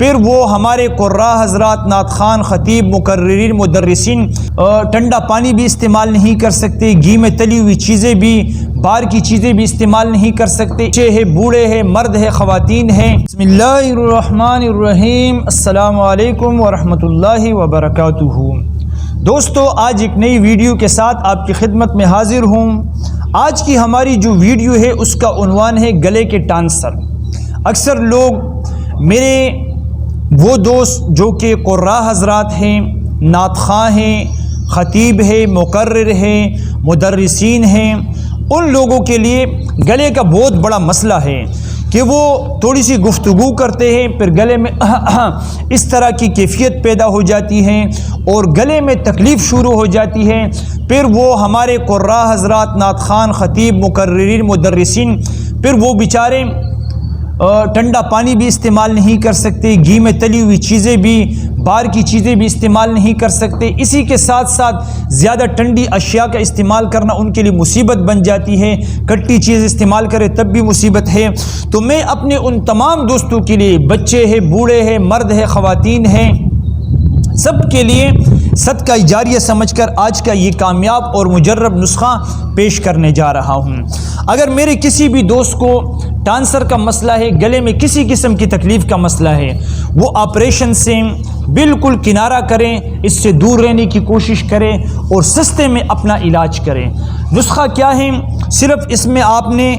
پھر وہ ہمارے قراء حضرات، نعت خوان، خطیب، مقررین، مدرسین ٹھنڈا پانی بھی استعمال نہیں کر سکتے، گھی میں تلی ہوئی چیزیں بھی، باہر کی چیزیں بھی استعمال نہیں کر سکتے، بچے ہیں، بوڑھے ہیں، مرد ہے، خواتین ہیں۔ بسم اللہ الرحمن الرحیم۔ السلام علیکم ورحمۃ اللہ وبرکاتہ۔ دوستو، آج ایک نئی ویڈیو کے ساتھ آپ کی خدمت میں حاضر ہوں۔ آج کی ہماری جو ویڈیو ہے اس کا عنوان ہے گلے کے ٹانسر۔ اکثر لوگ میرے وہ دوست جو کہ قراء حضرات ہیں، نعت خواں ہیں، خطیب ہیں، مقرر ہیں، مدرسین ہیں، ان لوگوں کے لیے گلے کا بہت بڑا مسئلہ ہے کہ وہ تھوڑی سی گفتگو کرتے ہیں، پھر گلے میں اس طرح کی کیفیت پیدا ہو جاتی ہے اور گلے میں تکلیف شروع ہو جاتی ہے۔ پھر وہ ہمارے قراء حضرات، نعت خوان، خطیب، مقررین، مدرسین، پھر وہ بیچارے ٹھنڈا پانی بھی استعمال نہیں کر سکتے، گھی میں تلی ہوئی چیزیں بھی، باہر کی چیزیں بھی استعمال نہیں کر سکتے۔ اسی کے ساتھ ساتھ زیادہ ٹھنڈی اشیاء کا استعمال کرنا ان کے لیے مصیبت بن جاتی ہے، کھٹی چیز استعمال کرے تب بھی مصیبت ہے۔ تو میں اپنے ان تمام دوستوں کے لیے، بچے ہیں، بوڑھے ہیں، مرد ہیں، خواتین ہیں، سب کے لیے صدقہ جاریہ سمجھ کر آج کا یہ کامیاب اور مجرب نسخہ پیش کرنے جا رہا ہوں۔ اگر میرے کسی بھی دوست کو ٹانسر کا مسئلہ ہے، گلے میں کسی قسم کی تکلیف کا مسئلہ ہے، وہ آپریشن سے بالکل کنارہ کریں، اس سے دور رہنے کی کوشش کریں اور سستے میں اپنا علاج کریں۔ نسخہ کیا ہے؟ صرف اس میں آپ نے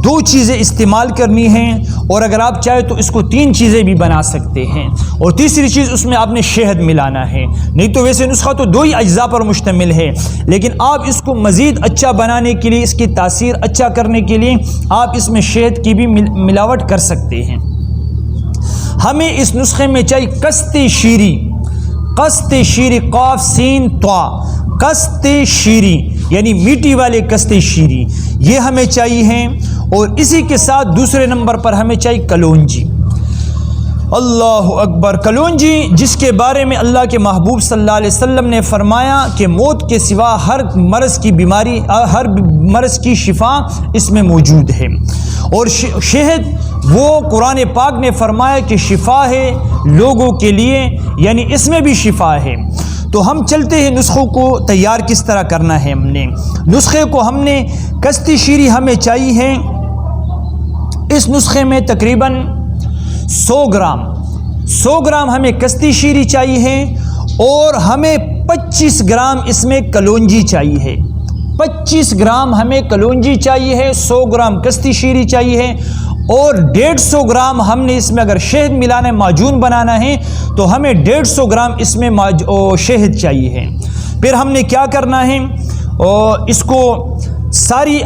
2 چیزیں استعمال کرنی ہیں، اور اگر آپ چاہیں تو اس کو 3 چیزیں بھی بنا سکتے ہیں، اور تیسری چیز اس میں آپ نے شہد ملانا ہے۔ نہیں تو ویسے نسخہ تو 2 ہی اجزاء پر مشتمل ہے، لیکن آپ اس کو مزید اچھا بنانے کے لیے، اس کی تاثیر اچھا کرنے کے لیے آپ اس میں شہد کی بھی ملاوٹ کر سکتے ہیں۔ ہمیں اس نسخے میں چاہیے قسط شیری، قسط شیری، قاف سین طا، قسط شیری یعنی میٹھی والے قسط شیری، یہ ہمیں چاہیے ہیں۔ اور اسی کے ساتھ دوسرے نمبر پر ہمیں چاہیے کلونجی۔ اللہ اکبر! کلونجی، جس کے بارے میں اللہ کے محبوب صلی اللہ علیہ وسلم نے فرمایا کہ موت کے سوا ہر مرض کی بیماری، ہر مرض کی شفا اس میں موجود ہے۔ اور شہد، وہ قرآن پاک نے فرمایا کہ شفا ہے لوگوں کے لیے، یعنی اس میں بھی شفا ہے۔ تو ہم چلتے ہیں نسخوں کو تیار کس طرح کرنا ہے۔ ہم نے نسخے کو، ہم نے قسط شیری ہمیں چاہیے ہے، اس نسخے میں تقریباً 100 گرام ہمیں قسط شیری چاہیے ہے، اور ہمیں 25 گرام اس میں کلونجی چاہیے ہے۔ 25 گرام ہمیں کلونجی چاہیے ہے، 100 گرام قسط شیری چاہیے ہے، اور 150 گرام ہم نے اس میں اگر شہد ملانا ہے، معجون بنانا ہے، تو ہمیں 150 گرام اس میں شہد چاہیے ہے۔ پھر ہم نے کیا کرنا ہے، اس کو ساری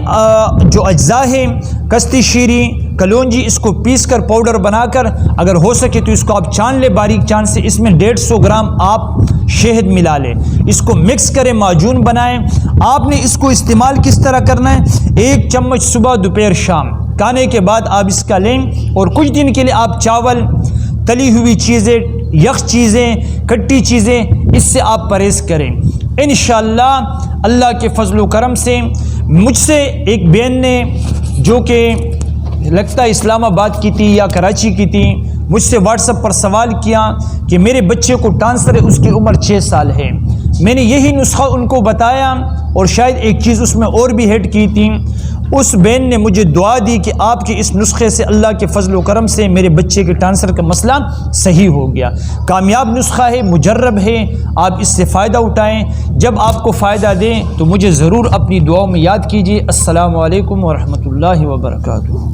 جو اجزاء ہیں، قسط شیری، کلونجی، اس کو پیس کر پاؤڈر بنا کر، اگر ہو سکے تو اس کو آپ چھان لیں باریک چھان سے، اس میں 150 گرام آپ شہد ملا لیں، اس کو مکس کریں، معجون بنائیں۔ آپ نے اس کو استعمال کس طرح کرنا ہے؟ 1 چمچ صبح، دوپہر، شام، کھانے کے بعد آپ اس کا لیں، اور کچھ دن کے لیے آپ چاول، تلی ہوئی چیزیں، یخ چیزیں، کھٹی چیزیں، اس سے آپ پرہیز کریں۔ انشاءاللہ اللہ کے فضل و کرم سے، مجھ سے ایک بہن نے، جو کہ لگتا ہے اسلام آباد کی تھی یا کراچی کی تھی، مجھ سے واٹس ایپ پر سوال کیا کہ میرے بچے کو ٹانسر ہے، اس کی عمر 6 سال ہے۔ میں نے یہی نسخہ ان کو بتایا، اور شاید ایک چیز اس میں اور بھی ایڈ کی تھی۔ اس بہن نے مجھے دعا دی کہ آپ کے اس نسخے سے اللہ کے فضل و کرم سے میرے بچے کے ٹانسر کا مسئلہ صحیح ہو گیا۔ کامیاب نسخہ ہے، مجرب ہے، آپ اس سے فائدہ اٹھائیں۔ جب آپ کو فائدہ دیں تو مجھے ضرور اپنی دعاؤں میں یاد کیجیے۔ السلام علیکم ورحمۃ اللہ وبرکاتہ۔